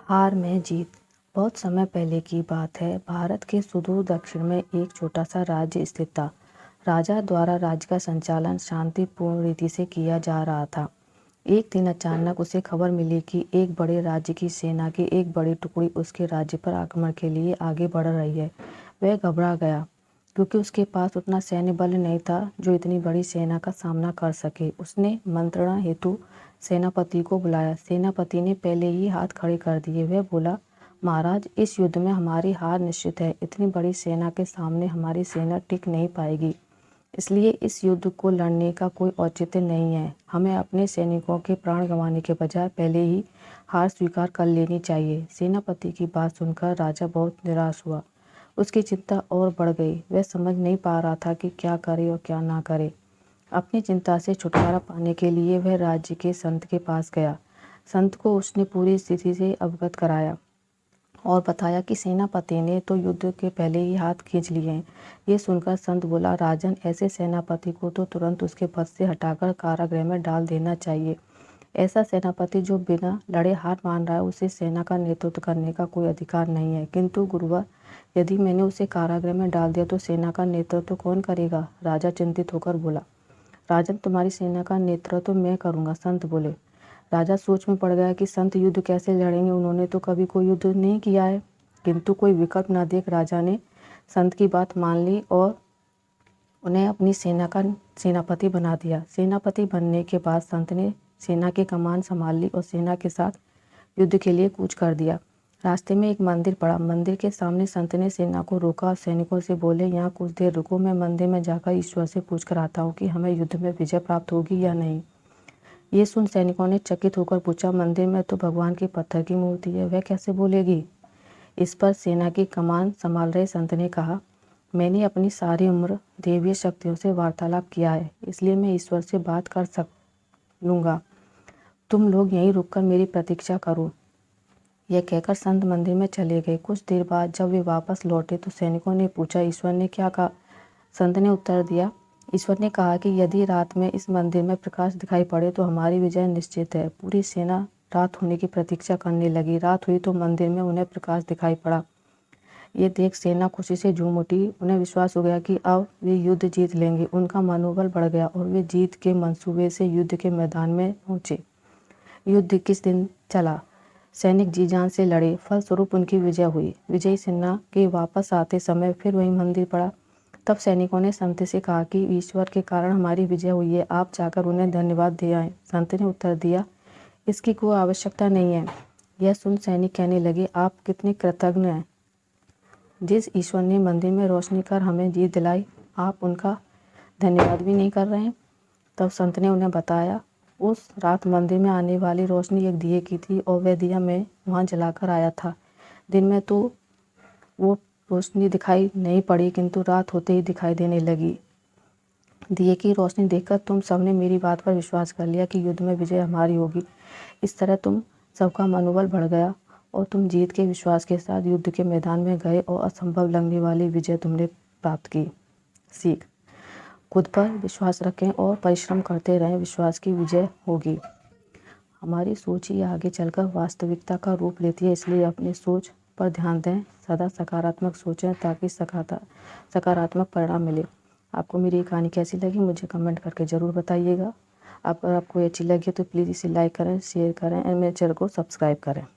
हार में जीत। बहुत समय पहले की बात है। भारत के सुदूर दक्षिण में एक छोटा सा राज्य स्थित था। राजा द्वारा राज्य का संचालन शांतिपूर्ण रीति से किया जा रहा था। एक दिन अचानक उसे खबर मिली कि एक बड़े राज्य की सेना की एक बड़ी टुकड़ी उसके राज्य पर आक्रमण के लिए आगे बढ़ रही है। वह घबरा गया क्योंकि उसके पास उतना सैन्य बल नहीं था जो इतनी बड़ी सेना का सामना कर सके। उसने मंत्रणा हेतु सेनापति को बुलाया। सेनापति ने पहले ही हाथ खड़े कर दिए। वह बोला, महाराज, इस युद्ध में हमारी हार निश्चित है। इतनी बड़ी सेना के सामने हमारी सेना टिक नहीं पाएगी, इसलिए इस युद्ध को लड़ने का कोई औचित्य नहीं है। हमें अपने सैनिकों के प्राण गंवाने के बजाय पहले ही हार स्वीकार कर लेनी चाहिए। सेनापति की बात सुनकर राजा बहुत निराश हुआ। उसकी चिंता और बढ़ गई। वह समझ नहीं पा रहा था कि क्या करे और क्या ना करे। अपनी चिंता से छुटकारा पाने के लिए वह राज्य के संत के पास गया। संत को उसने पूरी स्थिति से अवगत कराया और बताया कि सेनापति ने तो युद्ध के पहले ही हाथ खींच लिए हैं। ये सुनकर संत बोला, राजन, ऐसे सेनापति को तो तुरंत उसके पद से हटाकर कारागृह में डाल देना चाहिए। ऐसा सेनापति जो बिना लड़े हार मान रहा है, उसे सेना का नेतृत्व करने का कोई अधिकार नहीं है। किंतु गुरुवर, यदि मैंने उसे कारागृह में डाल दिया तो सेना का नेतृत्व कौन करेगा? राजा चिंतित होकर बोला। राजन, तुम्हारी सेना का नेतृत्व मैं करूंगा, संत बोले। राजा सोच में पड़ गया कि संत युद्ध कैसे लड़ेंगे। उन्होंने तो कभी कोई युद्ध नहीं किया है। किंतु कोई विकल्प न देख राजा ने संत की बात मान ली और उन्हें अपनी सेना का सेनापति बना दिया। सेनापति बनने के बाद संत ने सेना की कमान संभाल ली और सेना के साथ युद्ध के लिए कूच कर दिया। रास्ते में एक मंदिर पड़ा। मंदिर के सामने संत ने सेना को रोका और सैनिकों से बोले, यहाँ कुछ देर रुको, मैं मंदिर में जाकर ईश्वर से पूछ कर आता हूँ कि हमें युद्ध में विजय प्राप्त होगी या नहीं। ये सुन सैनिकों ने चकित होकर पूछा, मंदिर में तो भगवान की पत्थर की मूर्ति है, वह कैसे बोलेगी? इस पर सेना की कमान संभाल रहे संत ने कहा, मैंने अपनी सारी उम्र देवीय शक्तियों से वार्तालाप किया है, इसलिए मैं ईश्वर से बात कर लूँगा। तुम लोग यहीं रुककर मेरी प्रतीक्षा करो। यह कहकर संत मंदिर में चले गए। कुछ देर बाद जब वे वापस लौटे तो सैनिकों ने पूछा, ईश्वर ने क्या कहा? संत ने उत्तर दिया, ईश्वर ने कहा कि यदि रात में इस मंदिर में प्रकाश दिखाई पड़े तो हमारी विजय निश्चित है। पूरी सेना रात होने की प्रतीक्षा करने लगी। रात हुई तो मंदिर में उन्हें प्रकाश दिखाई पड़ा। ये देख सेना खुशी से झूम उठी। उन्हें विश्वास हो गया कि अब वे युद्ध जीत लेंगे। उनका मनोबल बढ़ गया और वे जीत के मंसूबे से युद्ध के मैदान में पहुंचे। युद्ध किस दिन चला। सैनिक जी जान से लड़े, फलस्वरूप उनकी विजय हुई। विजयी सेना के वापस आते समय फिर वही मंदिर पड़ा। तब सैनिकों ने संत से कहा कि ईश्वर के कारण हमारी विजय हुई है, आप जाकर उन्हें धन्यवाद दे आए। संत ने उत्तर दिया, इसकी कोई आवश्यकता नहीं है। यह सुन सैनिक कहने लगे, आप कितने कृतज्ञ हैं। जिस ईश्वर ने मंदिर में रोशनी कर हमें जीत दिलाई, आप उनका धन्यवाद भी नहीं कर रहे हैं। तब संत ने उन्हें बताया, उस रात मंदिर में आने वाली रोशनी एक दिए की थी और वह दिया मैं वहाँ जलाकर आया था। दिन में तो वो रोशनी दिखाई नहीं पड़ी, किंतु रात होते ही दिखाई देने लगी। दिए की रोशनी देखकर तुम सबने मेरी बात पर विश्वास कर लिया कि युद्ध में विजय हमारी होगी। इस तरह तुम सबका मनोबल बढ़ गया और तुम जीत के विश्वास के साथ युद्ध के मैदान में गए और असंभव लगने वाली विजय तुमने प्राप्त की। सीख, खुद पर विश्वास रखें और परिश्रम करते रहें, विश्वास की विजय होगी। हमारी सोच ही आगे चलकर वास्तविकता का रूप लेती है, इसलिए अपनी सोच पर ध्यान दें, सदा सकारात्मक सोचें ताकि सकारात्मक परिणाम मिले। आपको मेरी कहानी कैसी लगी मुझे कमेंट करके ज़रूर बताइएगा। अगर आपको अच्छी लगी तो प्लीज़ इसे लाइक करें, शेयर करें और मेरे चैनल को सब्सक्राइब करें।